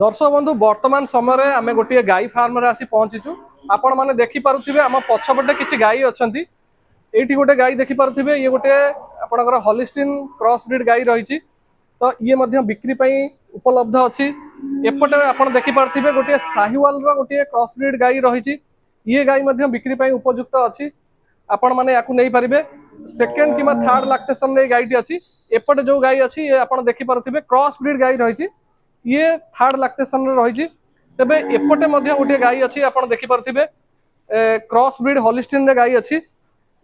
दर्शक बंधु वर्तमान समय आम गोटे गाई फार्म रे आसी पहुंचीचु। आपण मैंने देखिपे आम पछपटे किसी गाई अच्छा ये गोटे गाई देखिपे ये गोटे आपंकर हॉलिस्टीन क्रॉस ब्रीड गाई रही। तो ये बिक्री उपलब्ध अच्छी। एपटे आप देखिपे गोटे साहिवाल गोटे क्रॉस ब्रीड गाई रही। ये गाई बिक्री उपयुक्त अच्छी। आपण मैंने या नहीं पारे सेकेंड कि थर्ड लैक्टेशन गाईटी अच्छी। एपटे जो गाई अच्छी आप देखिपे क्रॉस ब्रीड गाई रही। ये थर्ड लैक्टेशन रही। तेबे एपटे गोटे गाई अच्छी आप देखिपे क्रॉस ब्रीड हॉलिस्टीन रे गाई अच्छी।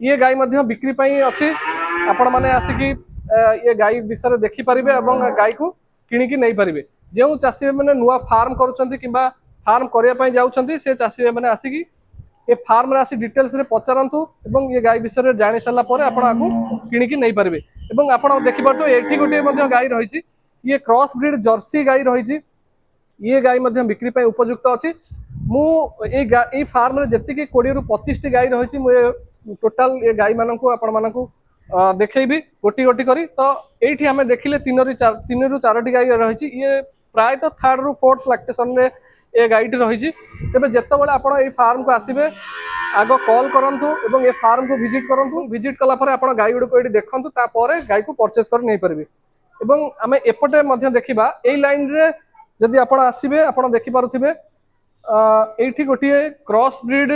ये गाई बिक्री अच्छी। आपण मैंने आसिकी ये गाई विषय देखिपारे गाई को किणिकी नहीं पारे। जो चाषी मैंने नुआ फार्म करुँच फार्म करने जाऊँच से चाषी मैंने आसिकी ये फार्म रे आसी डिटेल्स रे पचारंतु एवं ये गाई विषय जानी सारा पर आपको किणिकी नहीं पारे। आप देखिपे ये गोटे गाई रही। ये क्रॉस ब्रीड जर्सी गाई रही। ये गाई बिक्री उपयुक्त अच्छी। मुझे फार्म रे जी 20 ରୁ 25 टी गाई रही। मुझे टोटाल ये गाई मान देखी गोटी गोटी करी। तो ये आम देखिले 3 ରୁ 4टी गाई रही। ये प्राय तो थर्ड ରୁ फोर्थ लैक्टेशन रे ये गाईटी रही। तेज जितेबाला आप फार्म को आसबे आग कॉल करूँ और ये फार्म को विजिट करूँ। विजिट कलापर आप गाई गुड़ को ये देखूँ गाई को परचेज कर नहीं पारे। एवं आम एपटे देखा यही लाइन रे जदि आप आसबे आप देखिपे ये गोटे क्रॉस ब्रीड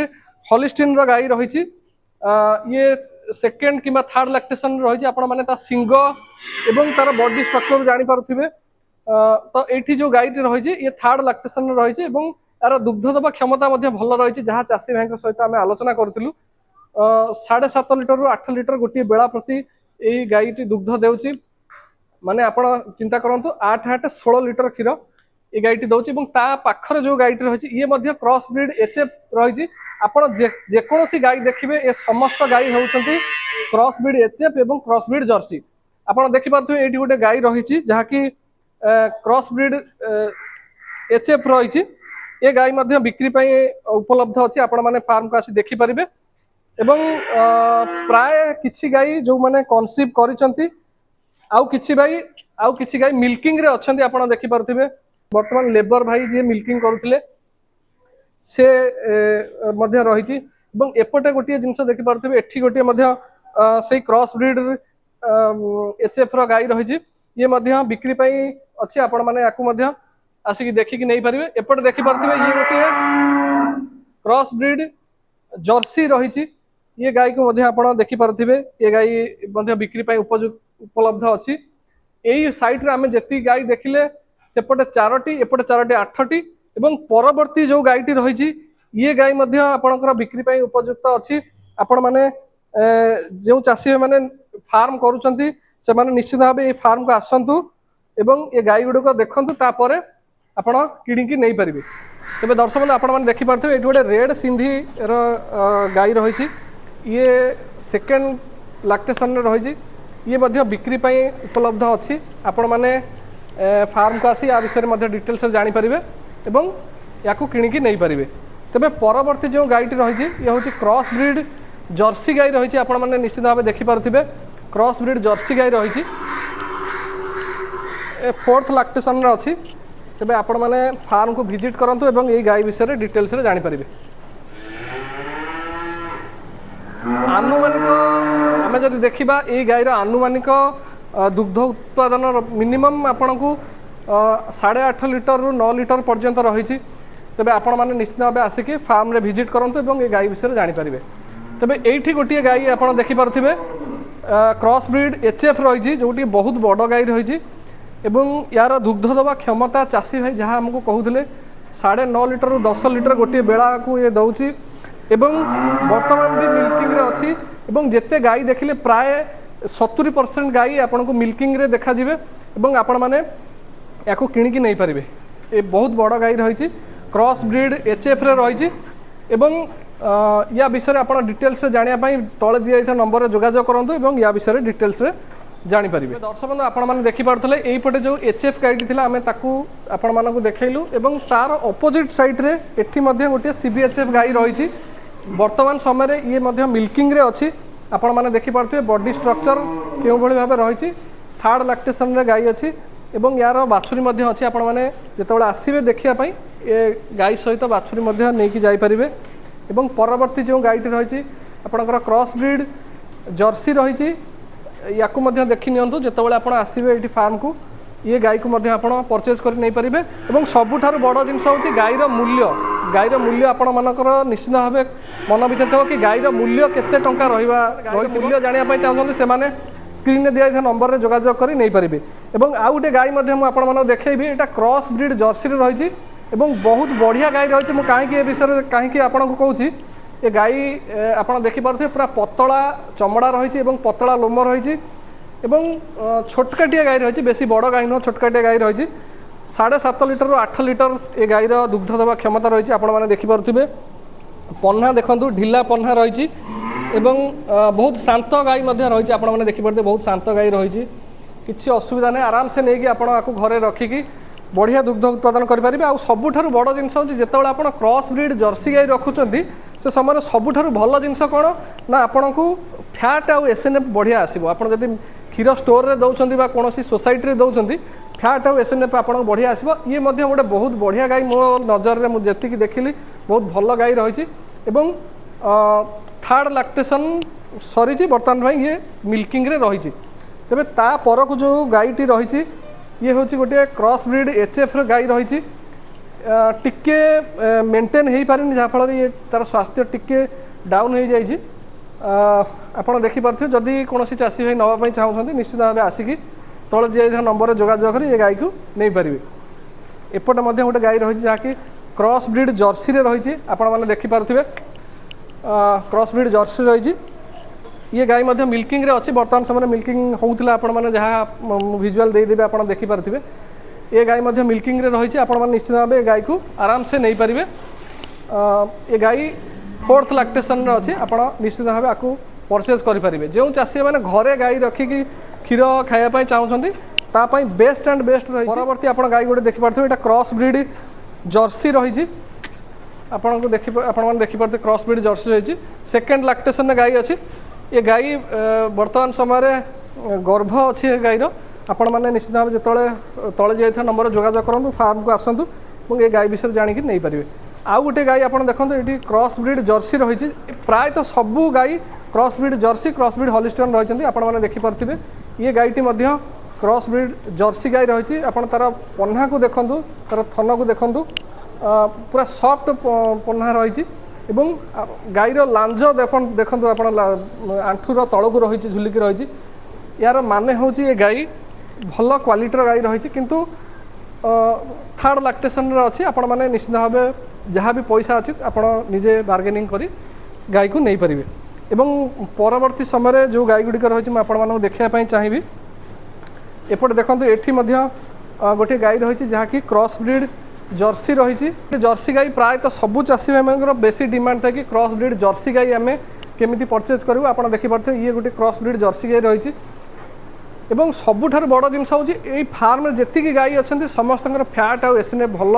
हॉलिस्टीन रो गाई रही। ये सेकेंड कि थर्ड लैक्टेशन रही। आप सिंग एवं तार बॉडी स्ट्रक्चर जानीपे। तो ये जो गाई रही ये थर्ड लैक्टेशन रही। यार दुग्ध दबा क्षमता भल रही। जहाँ चाषी भाई सहित आम आलोचना करूँ 7.5 लिटर ରୁ 8 लिटर गोटे बेला प्रति यही गाईटी दुग्ध देउची। माने आप चिंता करूँ 8 16 लिटर क्षीर ये गाईटी दौर। पाखर जो गाईटी रही ये क्रॉस ब्रीड एचएफ रही। आपड़ जेकोसी गाई देखिए ये समस्त गाई होती क्रॉस ब्रीड एचएफ एवं क्रॉस ब्रीड जर्सी। आप देखिपे ये गोटे गाई रही जहाँकि क्रॉस ब्रीड एचएफ रही। ये गाई बिक्री उपलब्ध अच्छी। आपण मैंने फार्म को आसी देखिपारे। प्राय किछि गाई जो मैंने कनसीव करिसंती आउ किछि गाई मिल्किंग रे अछंती। आपण देखिपारे वर्तमान लेबर भाई जी मिल्किंग करुले से रही। एपटे गोटे जिनस देखिपे एठी गोटे से क्रॉस ब्रीड एचएफ रो गाई रही। ये बिक्री अच्छी। आपण मैंने या आसिक देखिकी नहीं पारे। एपटे देखिपे ये गोटे क्रॉस ब्रीड जर्सी रही। ये गाई को आप देखिपे ये गाई बिक्री उपलब्ध अच्छी। यही साइट रे आम जी गाई देखिले सेपटे 4टी एपटे 4टी 8टी एवं परवर्ती जो गाईटी रही ये गाई आपणकर बिक्री उपयुक्त अच्छी। आपण मैंने जो चाषी मैंने फार्म करुँच से निश्चित भाव ये फार्म को आसतु एवं ये गाई गुड़िक देखूँ तापर आपण किणिकी नहीं पारे। तेज दर्शक आप देखिपे ये गोटे रेड सिंधी गाई रही। ये सेकेंड लैक्टेशन रही। ये बिक्री उपलब्ध अच्छी। आपण मैंने फार्म को आसी या विषय डिटेल्स जानीपारे एवं या किणिकी नहीं पारे। तेज परवर्ती जो गाईटी रही ये हूँ क्रॉस ब्रीड जर्सी गाई रही। आपण मैंने निश्चित भाव देखिपे क्रॉस ब्रीड जर्सी गाई रही। फोर्थ लैक्टेशन अच्छी। तेज आपण मैंने फार्म को विजिट करूँ और ये गाई विषय डिटेल्स जानीपारे। आनुमानिक आम जब देखा ये गाईर आनुमानिक दुग्ध उत्पादन मिनिमम आपन को 8.5 लिटर ରୁ 9 लिटर पर्यंत रही। तेबे आपण माने निश्चित भाव आसिक फार्म रे विजिट करंतु एवं ये गाई विषय जानीपारे। तेबे एठी गोटे गाई आपण देखिपे क्रॉस ब्रीड एचएफ रही जोटी बहुत बड़ गाई रही। एवं यार दुग्ध दबा क्षमता चाषी भाई जहाँ आमको कहते 9.5 लिटर ରୁ 10 लिटर गोटे बेला को ये दौची। एवं वर्तमान भी मिल्किंग रे अच्छी। एवं जेते गाई देखिले प्राय 70% गाई आपन को मिल्किंग रे देखा जिवे। एवं आपण माने या किणिकी नहीं पारे। ये बहुत बड़ गाई रही क्रॉस ब्रीड एचएफ रे रही। एवं या विषय आप डिटेल्स जानापी तले दि जाइए नंबर जोगाजोग करूँ या विषय डिटेल्स जानीपारे। दर्शक आपण मैंने देखिपे यहीपटे जो एचएफ गाईटी थी आम आपण मानक देखलु। तार अपोजिट साइड रे एठी गोटे सीबीएचएफ गाई रही। वर्तमान समय ये मिल्किंग रे अच्छी। आपण मैंने देखिपे बॉडी स्ट्रक्चर क्यों भाव रही। थर्ड लैक्टेशन रे गाई अच्छी। এবং यार बाछुरी मध्य अच्छी आपण मैंने जितेबाला आसवे देखापी ए गाई सहित बाछुरी नहीं जापर एवं परवर्ती जो गाईटी रही आपणकर क्रॉस ब्रीड जर्सी रही या देखी नियंतु जितेबाला आप आसवे ये फार्म को ये गाई को परचेज कर नहीं पारे और सबुठार बड़ जिनस हूँ गाईर मूल्य आपण मानकर निश्चित भाव मन भर थो कि गाईर मूल्य केते टंका मूल्य जानापी चाहते से स्क्रीन में दिया नंबर में जोगाजोग कर नहीं पारे और आउ गोटे गाई आपको देखी यहाँ क्रॉस ब्रीड जर्सी रही बहुत बढ़िया गाई रही है कहीं विषय कहीं आपको कहूँ ये गाई आप देखिपे पूरा पतला चमड़ा रही पतला लोम रही छोटकाटिया गाई रही बेसी बड़ गाई नुह छोटकाटिया गाई रही 7.5 लिटर ରୁ 8 लिटर ये गाईर दुग्ध देवा क्षमता रही है देखिपे पन्ना देखूँ ढिला पन्ना रही बहुत शांत गाई रही है देखिपे बहुत शांत गाई रही किसी असुविधा नहीं आराम से नहीं आपको घरे रखिकी बढ़िया दुग्ध उत्पादन करेंगे आ सबुठ बड़ जिनस हूँ जिते आप क्रॉस ब्रीड जर्सी गाई रखुंट से समय सबुठ भल जिनस कौन ना आपन को फैट आउ एसएनएफ बढ़िया आसो आप क्षीर स्टोर में दौरान कौन सोसाइटी दौरान फैट आउ एसएनएफ आप बढ़िया आसो ये गोटे बहुत बढ़िया गाई मो नजर में मुझे देखिली बहुत भल गाई रही थर्ड लैक्टेशन सरी बर्तमान भाई ये मिल्किंग रे रही तेरे ता पर को जो गाईटी रही ये हूँ गोटे क्रॉस ब्रीड एचएफ गाई रही टिके मेंटेन हो पारे जहाँफल ये तार स्वास्थ्य टिके डाउन हो जाए आप देखिपे जदि कौन चाषी भाई नापी चाहते निश्चित भाव आसिकी तले दिया नंबर जोगाजोग कर ये गाई को नहीं पारे एपटे गोटे गाई रही जहाँकि क्रॉस ब्रीड जर्सी रही आपने देखिपे क्रॉस ब्रीड जर्सी रही ये गाई मिल्किंग रे अच्छी बर्तमान समय मिल्किंग होता आपने जहाँ विजुआल देदेवे आप देखिपे ये गाई मिल्किंग रे रही आपने निश्चित भाव ये गाई को आराम से नहीं पारे ये गाई फोर्थ लैक्टेशन अच्छी आप निश्चित भाव आपको परचेज करेंगे जो चाषी मैंने घरे गाई रखिकी क्षीर खायापी चाहते बेस्ट एंड बेस्ट रही परवर्ती आप गाई गोटे देखिपे ये क्रॉस ब्रीड जर्सी रही आपको देखिपे क्रॉस ब्रीड जर्सी रही सेकेंड लैक्टेशन गाई अच्छी ये गाई वर्तमान समय गर्भ अच्छी गाईर आपण मैंने निश्चित भाव जो तले जाइए नंबर जोगाजोग करूँ फार्म को आसतु और ये गाई विषय जाणिकी नहीं पारे आउ गोटे गाई आप देखो ये क्रॉस ब्रीड जर्सी रही प्रायतः सबू गाई cross breed Jersey cross breed हॉलिस्टन रही आपने देखिपे ये गाईटी क्रॉस ब्रीड जर्सी गाई रही आप तार पन्ना को देखूँ तार थन को देखूँ पूरा सॉफ्ट पन्ना रही गाईर लांज देखो आप आंठूर तल को रही झुलिकी रही यार माने हूँ ये गाई भल क्वालिटीर गाई रही किंतु थर्ड लैक्टेशन अच्छी आपण मैंने निश्चित भाव जहाँ भी पैसा अच्छी आपण निजे बार्गेनिंग करी गाई को नहीं पारे एवं परवर्ती समय जो गाई गुड़िक रही मैं देखापी चाहिए एपटे देखो ये गोटे गाई रही जहाँकि क्रॉस ब्रीड जर्सी रही जर्सी गाई प्रायतः सबू चाषी भाई बेसी डिमांड था कि क्रॉस ब्रीड जर्सी गाई आम केमी परचेज करूँ आप देखिपे ये गोटे क्रॉस ब्रीड जर्सी गाई रही एवं सबुठार बड़ जिनस हूँ ये फार्म में जी गाई अच्छा समस्त फैट आउ एसएनएफ भल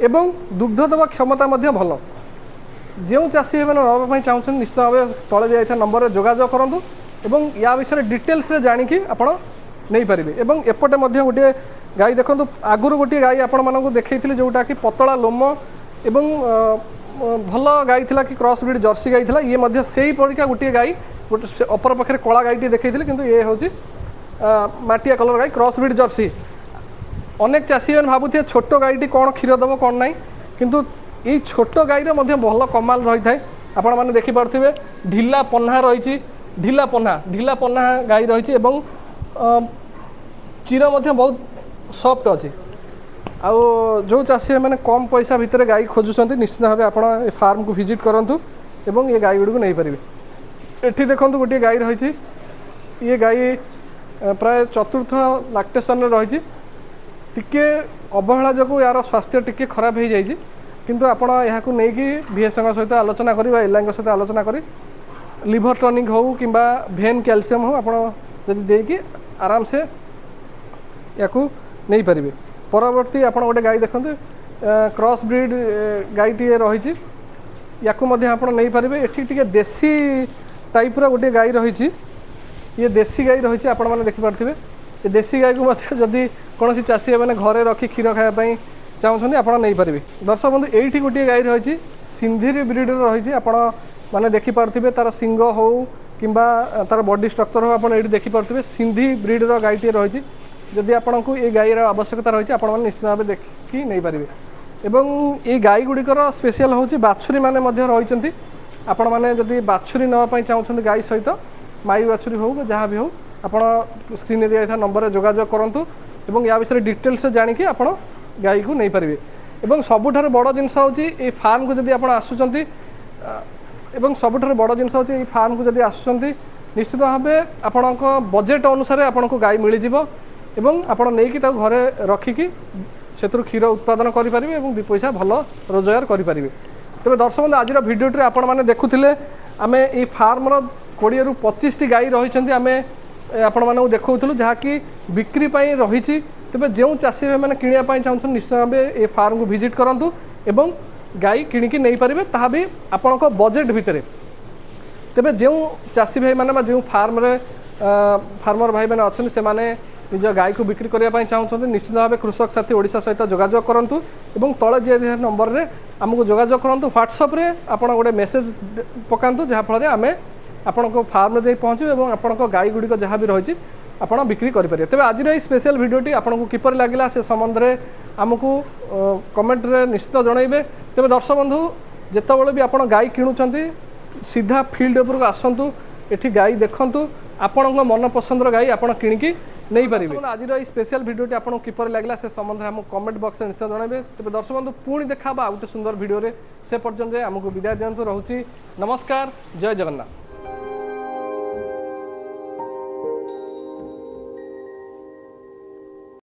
एवं दुग्ध देवा क्षमता भल जो चाषी मैंने नापी चाहते निश्चित भाव तले दिया नंबर जोगाजोग करूँ और या विषय डिटेल्स जाणिकी आप नहीं पारे एवं एपटे गोटे गाई देखो आगुरी गोटे गाई आपको देखी जोटा कि पतला लोम एवं भल गाई थी कि क्रॉस ब्रीड जर्सी गाई थी ये से ही परीका गोटे गाई गोटे अपर पाखे कला गाई देखी किंतु ये हूँ माटिया कलर गाई क्रॉस ब्रीड जर्सी अनेक चाषी मैंने भावुए छोट गाईटी कौन क्षीर देव कौन ना किंतु ये छोट गाईर भल कमाल रही है आपण मैंने देखिपे ढिला पन्ना रही ढिला पन्ना गाई रही चीर बहुत सॉफ्ट अच्छी आउ जो चाषी मैंने कम पैसा भितर गाई खोजुंट निश्चित भाव आप फार्म को विजिट करूँ और ये गाई गुड़ी नहीं पारे एठी देखो गोटे गाई रही ये गाई प्राय चतुर्थ लैक्टेशन रही टिके अवहेला जो यार स्वास्थ्य टिके खराब हो जाए किंतु आपण यहाँ नहीं VS सहित आलोचना करी एलआई सहित आलोचना करी लिवर टनिक हो कि भेन कैल्शियम हो आप देकी आराम से या नहीं पारे परवर्ती आप गोटे गाई देखते क्रॉस ब्रीड गाईटी रही या नहीं पारे ये देसी टाइप्र गोटे गाई रही ये देसी गाई रही आपने देखिपे ये देसी गाई को जदि ଯେକୌଣସି ଚାଷୀ ମାନେ ଘରେ ରଖି କ୍ଷୀର ଖାଇବା ପାଇଁ ଚାହୁଁଛନ୍ତି ଆପଣ ନେଇପାରିବେ। ଦର୍ଶକ ବନ୍ଧୁ ଏଇଠି ଗୋଟିଏ ଗାଈ ରହିଛି ସିନ୍ଧି ବ୍ରିଡର ରହିଛି। ଆପଣ ମାନେ ଦେଖିପାରୁଥିବେ ତାର ସିଂଗ ହଉ କିମ୍ବା ତାର ବଡି ଷ୍ଟ୍ରକ୍ଚର ହଉ ଆପଣ ଏଇଠି ଦେଖିପାରୁଥିବେ ସିନ୍ଧି ବ୍ରିଡର ଗାଈଟିଏ ରହିଛି। ଯଦି ଆପଣଙ୍କୁ এই ଗାଈର ଆବଶ୍ୟକତା ରହିଛି ଆପଣମାନେ ନିଶ୍ଚିତ ଭାବେ ଦେଖିକି ନେଇପାରିବେ। ଏବଂ এই ଗାଈ ଗୁଡ଼ିକର ସ୍ପେଶିଆଲ ହେଉଛି ବାଛୁରୀ ମାନେ ମଧ୍ୟ ରହିଛନ୍ତି। ଆପଣମାନେ ଯଦି ବାଛୁରୀ ନେବା ପାଇଁ ଚାହୁଁଛନ୍ତି ଗାଈ ସହିତ ମାଇ ବାଛୁରୀ ହଉ ଯାହା ବି ହଉ ଆପଣ ସ୍କ୍ରିନ୍ରେ ଦିଆଯାଇଥିବା ନମ୍ବରରେ ଯୋଗାଯୋଗ କରନ୍ତୁ ଏବଂ ୟା ବିଷୟରେ ଡିଟେଲ୍ସ ଜାଣିକି ଆପଣ ଗାଈକୁ ନେଇପାରିବେ। ଏବଂ ସବୁଠାରୁ ବଡ଼ ଜିନିଷ ହେଉଛି এই ଫାର୍ମକୁ ଯଦି ଆପଣ ଆସୁଛନ୍ତି ଏବଂ ସବୁଠାରୁ ବଡ଼ ଜିନିଷ ହେଉଛି এই ଫାର୍ମକୁ ଯଦି ଆସୁଛନ୍ତି ନିଶ୍ଚିତ ଭାବେ ଆପଣଙ୍କ ବଜେଟ୍ ଅନୁସାରେ ଆପଣଙ୍କୁ ଗାଈ ମିଳିଯିବ ଏବଂ ଆପଣ ନେଇକି ତାକୁ ଘରେ ରଖିକି ସେଥିରୁ କ୍ଷୀର ଉତ୍ପାଦନ କରିପାରିବେ ଏବଂ ଦୁଇ ପଇସା ଭଲ ରୋଜଗାର କରିପାରିବେ। ତେବେ ଦର୍ଶକ ବନ୍ଧୁ ଆଜିର ଭିଡ଼ିଓଟିରେ ଆପଣମାନେ ଦେଖୁଥିଲେ ଆମେ এই ଫାର୍ମର 20 ରୁ 25ଟି ଗାଈ ରହିଛନ୍ତି ଆମେ ଆପଣମାନଙ୍କୁ ଦେଖାଉଥିଲୁ ଯାହାକି ବିକ୍ରି ପାଇଁ ରହିଛି। ତେବେ ଯେଉଁ ଚାଷୀ ଭାଇମାନେ କିଣିବା ପାଇଁ ଚାହୁଁଛନ୍ତି ନିଶ୍ଚିତ ଭାବେ এই ଫାର୍ମକୁ ଭିଜିଟ୍ କରନ୍ତୁ ଏବଂ ଗାଈ କିଣିକି ନେଇପାରିବେ ତାହା ବି ଆପଣଙ୍କ ବଜେଟ୍ ଭିତରେ। ତେବେ ଯେଉଁ ଚାଷୀ ଭାଇମାନେ ବା ଯେଉଁ ফার্মর ভাই মানে অনেক সে নিজ গাইকে বিক্রি করা চাহুন নিশ্চিত ভাবে কৃষক সাথী ওড়িশা সহিত যোগাযোগ করতু এবং তলে যে নম্বরের আমি যোগাযোগ করতু হোয়াটসঅ্যাপে আপনার গোটে মেসেজ পকাতু যাফলে আমি আপনার ফার্মে যাই পৌঁছবু এবং আপনার গাই গুড়ি যা বি রয়েছে আপনার বিক্রি করে পারে। তবে আজর এই স্পেশাল ভিডিওটি আপনার কিপর লাগিলা সে সম্বন্ধে আমি কমেন্টরে নিশ্চিত জনাইবে। তবে দর্শক বন্ধু যেতবে বি আপনার গাই কিণুচ্ছেন सीधा फील्ड उपरକୁ ଆସନ୍ତୁ ଏଠି ଗାଈ ଦେଖନ୍ତୁ ଆପଣଙ୍କ ମନ ପସନ୍ଦର ଗାଈ ଆପଣ କିଣିକି ନେଇପାରିବେ। ଆଜିର এই ସ୍ପେଶାଲ ଭିଡ଼ିଓଟି ଆପଣଙ୍କୁ କିପରି ଲାଗିଲା ସେ ସମ୍ବନ୍ଧରେ ଆମକୁ କମେଣ୍ଟ ବକ୍ସରେ ନିଶ୍ଚୟ ଜଣାଇବେ। ତେବେ ଦର୍ଶକ ବନ୍ଧୁ ପୁଣି ଦେଖା ହେବା ଆଉ ଗୋଟେ ସୁନ୍ଦର ଭିଡ଼ିଓରେ। ସେ ପର୍ଯ୍ୟନ୍ତ ଆମକୁ ବିଦାୟ ଦିଅନ୍ତୁ। ରହୁଛି ନମସ୍କାର, ଜୟ ଜଗନ୍ନାଥ।